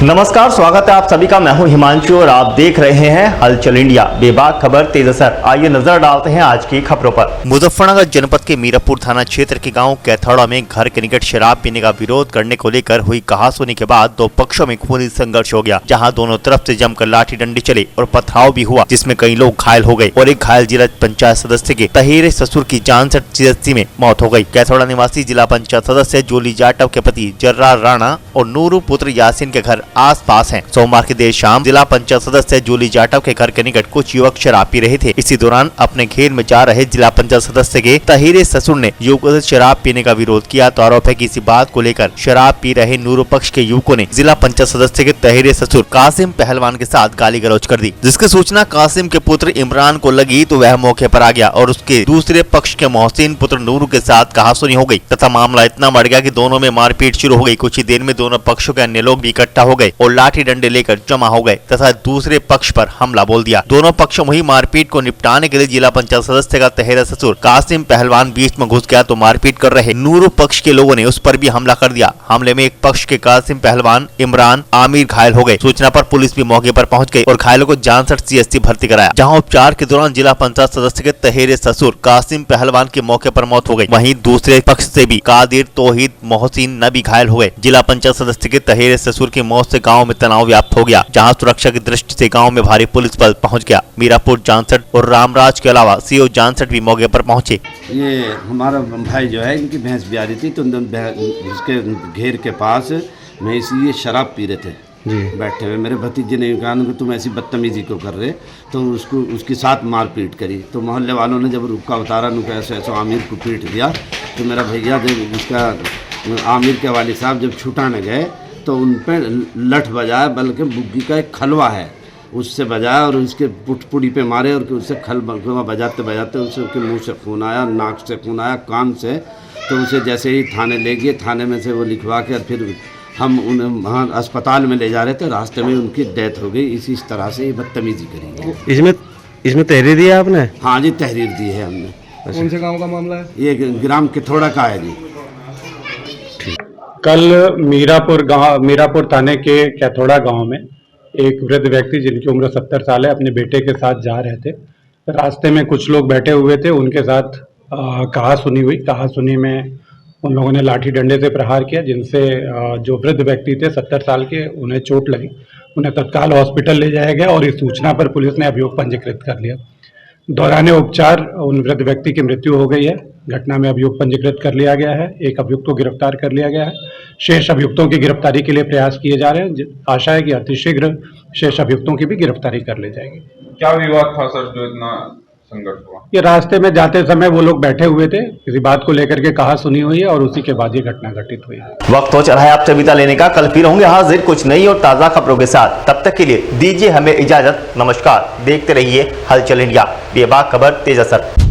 नमस्कार, स्वागत है आप सभी का। मैं हूं हिमांशु और आप देख रहे हैं हलचल इंडिया। बेबाक खबर तेज असर। आइए नजर डालते हैं आज की खबरों पर। मुजफ्फरनगर जनपद के मीरापुर थाना क्षेत्र के गांव कैथौड़ा में घर के निकट शराब पीने का विरोध करने को लेकर हुई कहासुनी के बाद दो पक्षों में खूनी संघर्ष हो गया, जहां दोनों तरफ से जमकर लाठी डंडे चले और पथराव भी हुआ, जिसमें कई लोग घायल हो गए और एक घायल जिला पंचायत सदस्य के तहीरे ससुर की जानसठ चिकित्सा में मौत हो गई। कैथौड़ा निवासी जिला पंचायत सदस्य जोली जाटव के पति जर्रार राणा और नूरू पुत्र यासीन के घर आस पास हैं। सोमवार की देर शाम जिला पंचायत सदस्य जोली जाटव के घर के निकट कुछ युवक शराब पी रहे थे। इसी दौरान अपने घेर में जा रहे जिला पंचायत सदस्य के तहीरे ससुर ने युवकों से शराब पीने का विरोध किया तो आरोप है कि इसी बात को लेकर शराब पी रहे नूरू पक्ष के युवकों ने जिला पंचायत सदस्य के तहीरे ससुर कासिम पहलवान के साथ गाली गलौज कर दी, जिसकी सूचना कासिम के पुत्र इमरान को लगी तो वह मौके पर आ गया और उसके दूसरे पक्ष के मोहसिन पुत्र नूरू के साथ कहासुनी हो गई तथा मामला इतना बढ़ गया कि दोनों में मारपीट शुरू हो गई। कुछ ही देर में दोनों पक्षों के अन्य लोग भी इकट्ठा हो गए और लाठी डंडे लेकर जमा हो गए तथा दूसरे पक्ष पर हमला बोल दिया। दोनों पक्षों में हुई मारपीट को निपटाने के लिए जिला पंचायत सदस्य का तहीरा ससुर कासिम पहलवान बीच में घुस गया तो मारपीट कर रहे नूरू पक्ष के लोगों ने उस पर भी हमला कर दिया। हमले में एक पक्ष के कासिम पहलवान इमरान आमिर घायल हो गए। सूचना पर पुलिस भी मौके पर पहुंच गई और घायलों को जानसठ CHC भर्ती कराया, जहां उपचार के दौरान जिला पंचायत सदस्य के तहीरे ससुर कासिम पहलवान की मौके पर मौत हो गई। वहीं दूसरे पक्ष से भी कादिर तौहीद मोहसिन नबी घायल हो गए। जिला पंचायत सदस्य के तहीरे ससुर की मौत से गाँव में तनाव व्याप्त हो गया, जहां सुरक्षा की दृष्टि से गांव में भारी पुलिस बल पहुंच गया। मीरापुर जानसठ और रामराज के अलावा CO जानसठ भी मौके पर पहुंचे। ये हमारा भाई जो है, इनकी भैंस ब्यारी थी तो उसके घेर के पास भैंस ये शराब पी रहे थे बैठे हुए। मेरे भतीजे ने कहा कि तुम ऐसी बदतमीजी क्यों कर रहे, तो उसके साथ मारपीट करी। तो मोहल्ले वालों ने जब रुक्का उतारा नु ऐसे ऐसे आमिर को पीट दिया। तो मेरा भैया जब उसका आमिर के वालिद साहब जब छुटाने गए तो उन पर लठ बजाया, बल्कि बुग्गी का एक खलवा है उससे बजाया और उसके पुड़ी पे मारे और उससे खलवा बजाते बजाते उसके मुंह से खून आया, नाक से खून आया, कान से। तो उसे जैसे ही थाने ले गए, थाने में से वो लिखवा के फिर हम उन्हें वहाँ अस्पताल में ले जा रहे थे, रास्ते में उनकी डेथ हो गई। इसी तरह से ये बदतमीजी करी। इसमें तहरीर दी है आपने? हाँ जी, तहरीर दी है हमने। कौन से गांव का मामला है? ये ग्राम कैथौड़ा का है जी। कल मीरापुर थाने के कैथौड़ा गांव में एक वृद्ध व्यक्ति जिनकी उम्र 70 साल है अपने बेटे के साथ जा रहे थे। रास्ते में कुछ लोग बैठे हुए थे, उनके साथ कहासुनी हुई। कहासुनी में उन लोगों ने लाठी डंडे से प्रहार किया, जिनसे जो वृद्ध व्यक्ति थे 70 साल के, उन्हें चोट लगी। उन्हें तत्काल हॉस्पिटल ले जाया गया और इस सूचना पर पुलिस ने अभियोग पंजीकृत कर लिया। दौरान उपचार उन वृद्ध व्यक्ति की मृत्यु हो गई है। घटना में अभियोग पंजीकृत कर लिया गया है। एक अभियुक्त को गिरफ्तार कर लिया गया है। शेष अभियुक्तों की गिरफ्तारी के लिए प्रयास किए जा रहे हैं। आशा है कि अतिशीघ्र शेष अभियुक्तों की भी गिरफ्तारी कर ली जाएगी। क्या विवाद था सर जो इतना संघर्ष हुआ? ये रास्ते में जाते समय वो लोग बैठे हुए थे, किसी बात को लेकर के कहासुनी हुई है और उसी के बाद ये घटना घटित हुई है। वक्त हो चला है आपसे विदा लेने का। कल फिर होंगे हाजिर कुछ नई और ताजा खबरों के साथ। तब तक के लिए दीजिए हमें इजाजत। नमस्कार। देखते रहिए हलचल इंडिया। बेबाक खबर तेज असर।